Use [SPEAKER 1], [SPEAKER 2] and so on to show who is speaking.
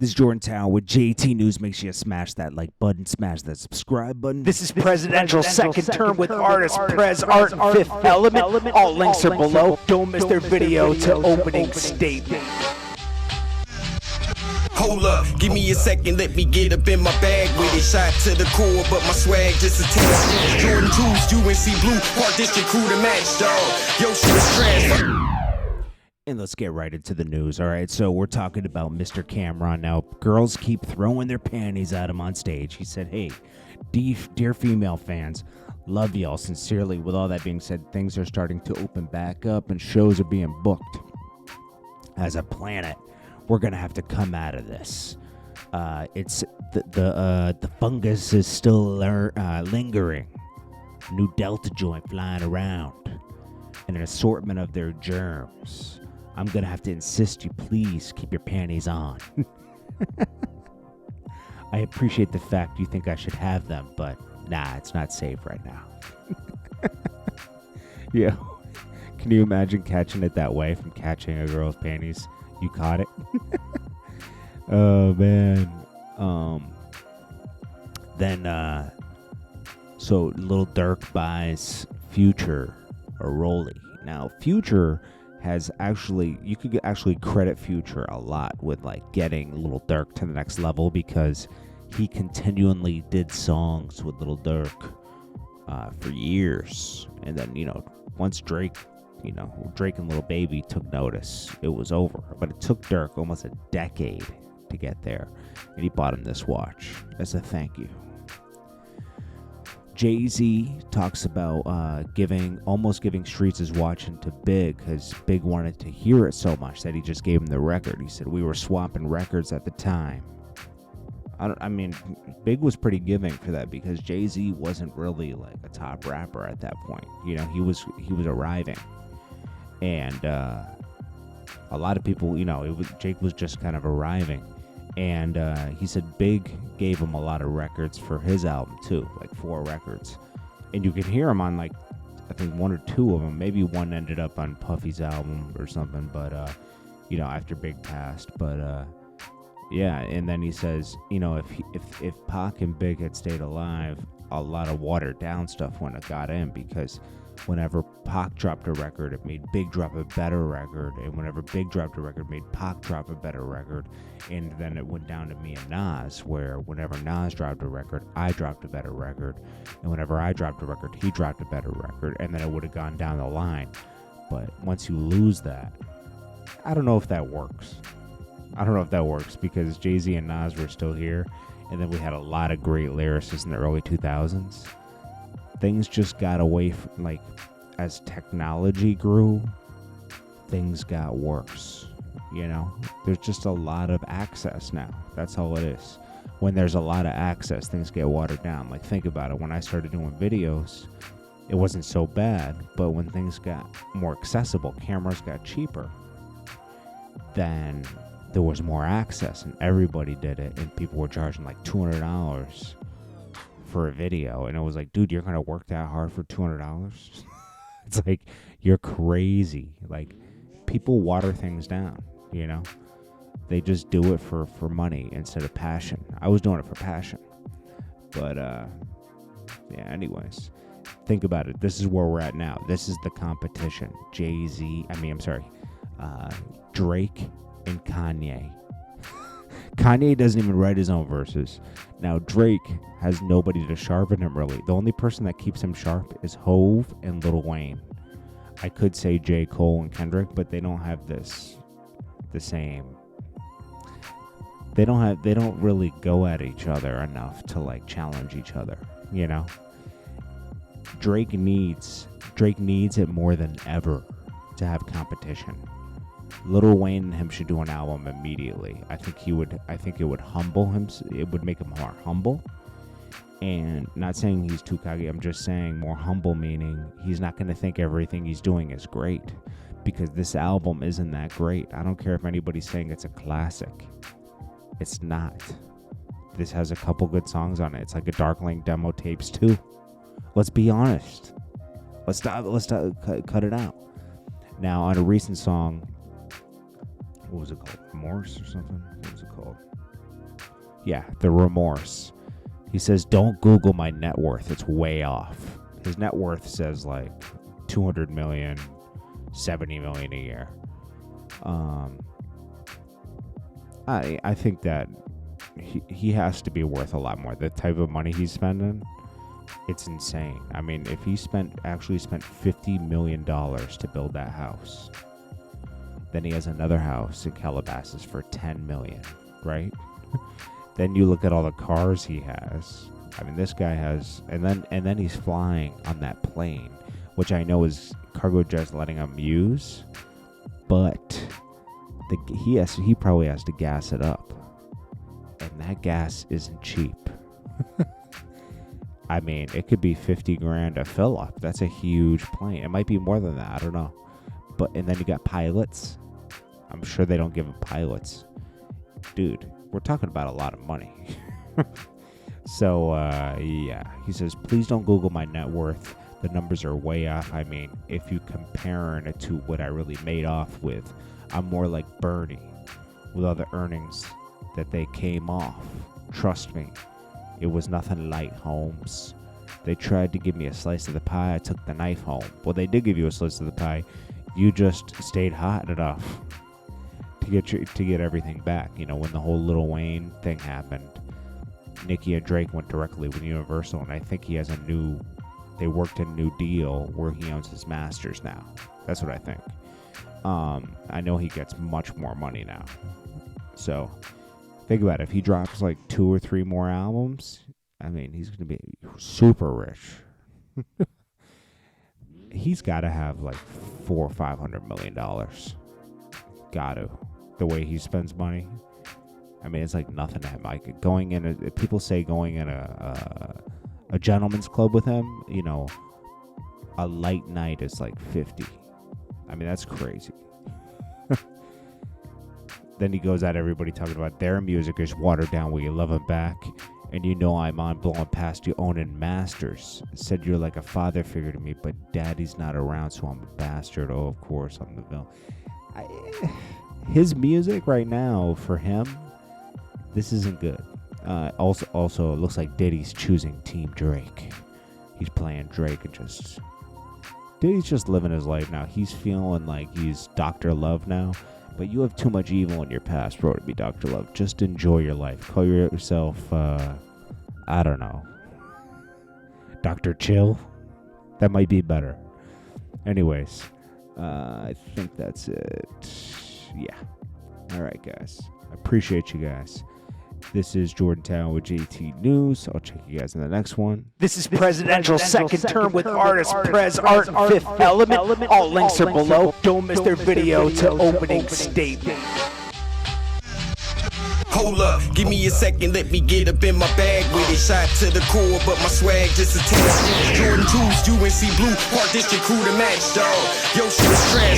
[SPEAKER 1] This is JordanTower with JT News. Make sure you smash that like button, smash that subscribe button.
[SPEAKER 2] This is PREZidential second term with artists PrezArt and Fifth Element. All links are below. Don't miss their video to opening statement.
[SPEAKER 3] Hold up, give me a second, let me get up in my bag with it. Shot to the core, but my swag just a tad. Jordan 2s, UNC Blue, Park District crew to match, dog. Yo, shit is trash.
[SPEAKER 1] And let's get right into the news, all right? So we're talking about Mr. Camron. Now, girls keep throwing their panties at him on stage. He said, hey, dear female fans, love y'all sincerely. With all that being said, things are starting to open back up and shows are being booked. As a planet, we're going to have to come out of this. It's the fungus is still lingering. New Delta joint flying around. And an assortment of their germs. I'm going to have to insist you please keep your panties on. I appreciate the fact you think I should have them, but nah, it's not safe right now. Yeah. Can you imagine catching it that way from catching a girl's panties? You caught it? Oh, man. So Lil Durk buys Future a Rollie. Now, Future has actually, you could actually credit Future a lot with like getting Lil Durk to the next level because he continually did songs with Lil Durk for years. And then, once Drake and Lil Baby took notice, it was over. But it took Durk almost a decade to get there. And he bought him this watch as a thank you. Jay-Z talks about almost giving Streets his watch into Big because Big wanted to hear it so much that he just gave him the record. He said, we were swapping records at the time. I mean, Big was pretty giving for that because Jay-Z wasn't really like a top rapper at that point. He was arriving. And a lot of people, Jake was just kind of arriving. And he said Big gave him a lot of records for his album too, like 4 records. And you can hear him on like, I think 1 or 2 of them. Maybe one ended up on Puffy's album or something, but, after Big passed. But, yeah, and then he says, if Pac and Big had stayed alive, a lot of watered down stuff wouldn't have got in because whenever Pac dropped a record, it made Big drop a better record. And whenever Big dropped a record, it made Pac drop a better record. And then it went down to me and Nas, where whenever Nas dropped a record, I dropped a better record. And whenever I dropped a record, he dropped a better record. And then it would have gone down the line. But once you lose that, I don't know if that works. Because Jay-Z and Nas were still here. And then we had a lot of great lyricists in the early 2000s. Things just got away from, as technology grew, things got worse. There's just a lot of access now. That's all it is. When there's a lot of access, things get watered down. Like, think about it. When I started doing videos, it wasn't so bad. But when things got more accessible, cameras got cheaper, then there was more access and everybody did it. And people were charging like $200 for a video. And it was like, dude, you're going to work that hard for $200? It's like, you're crazy. Like, people water things down, They just do it for money instead of passion. I was doing it for passion. But, yeah, anyways. Think about it. This is where we're at now. This is the competition. Drake and Kanye. Kanye doesn't even write his own verses. Now, Drake has nobody to sharpen him, really. The only person that keeps him sharp is Hove and Lil Wayne. I could say J. Cole and Kendrick, but they don't have the same. They don't really go at each other enough to challenge each other, Drake needs it more than ever to have competition. Lil Wayne and him should do an album immediately. I think it would humble him. It would make him more humble. And not saying he's too cocky. I'm just saying more humble, meaning he's not going to think everything he's doing is great. Because this album isn't that great. I don't care if anybody's saying it's a classic. It's not. This has a couple good songs on it. It's like a Darkling demo tapes too. Let's be honest. Let's cut it out. Now, on a recent song, what was it called? Morse or something? What was it called? Yeah, the remorse. He says, don't Google my net worth. It's way off. His net worth says like 200 million, 70 million a year. I think that he has to be worth a lot more. The type of money he's spending, it's insane. I mean, if he actually spent $50 million to build that house, then he has another house in Calabasas for $10 million, right? Then you look at all the cars he has. I mean, this guy has, and then he's flying on that plane, which I know is cargo jets letting him use, but he probably has to gas it up, and that gas isn't cheap. I mean, it could be 50 grand a fill up. That's a huge plane. It might be more than that. I don't know. And then you got pilots. I'm sure they don't give him pilots. Dude, we're talking about a lot of money. So, yeah. He says, please don't Google my net worth. The numbers are way off. I mean, if you comparing it to what I really made off with, I'm more like Bernie with all the earnings that they came off. Trust me, it was nothing light, Holmes. They tried to give me a slice of the pie. I took the knife home. Well, they did give you a slice of the pie. You just stayed hot enough to get everything back. You know, when the whole Lil Wayne thing happened, Nicki and Drake went directly with Universal, and I think he has they worked a new deal where he owns his masters now. That's what I think. I know he gets much more money now. So think about it. If he drops like 2 or 3 more albums, I mean, he's going to be super rich. He's got to have like $400 or $500 million. Got to. The way he spends money. I mean, it's like nothing to him. Like people say going in a gentleman's club with him, you know, a light night is like 50. I mean, that's crazy. Then he goes at everybody talking about their music is watered down. Will you love him back? And you know I'm on blowing past you owning masters. Said you're like a father figure to me, but daddy's not around, so I'm a bastard. Oh, of course, I'm the villain. His music right now, for him, this isn't good. Also, it looks like Diddy's choosing Team Drake. He's playing Drake and Diddy's just living his life now. He's feeling like he's Dr. Love now. But you have too much evil in your past, bro, to be Dr. Love. Just enjoy your life. Call yourself, I don't know, Dr. Chill. That might be better. Anyways, I think that's it. Yeah. All right, guys. I appreciate you guys. This is Jordan Tower with JT News. I'll check you guys in the next one.
[SPEAKER 2] This is PREZidential second term with artist PrezArt and Fifth Element. All links are below. Don't miss their video to opening statement.
[SPEAKER 3] Hold up, give me a second, let me get up in my bag with it. Shot to the core, but my swag just a tad. Jordan 2s, UNC blue, Park District crew to match, dog. Yo, shit is trash.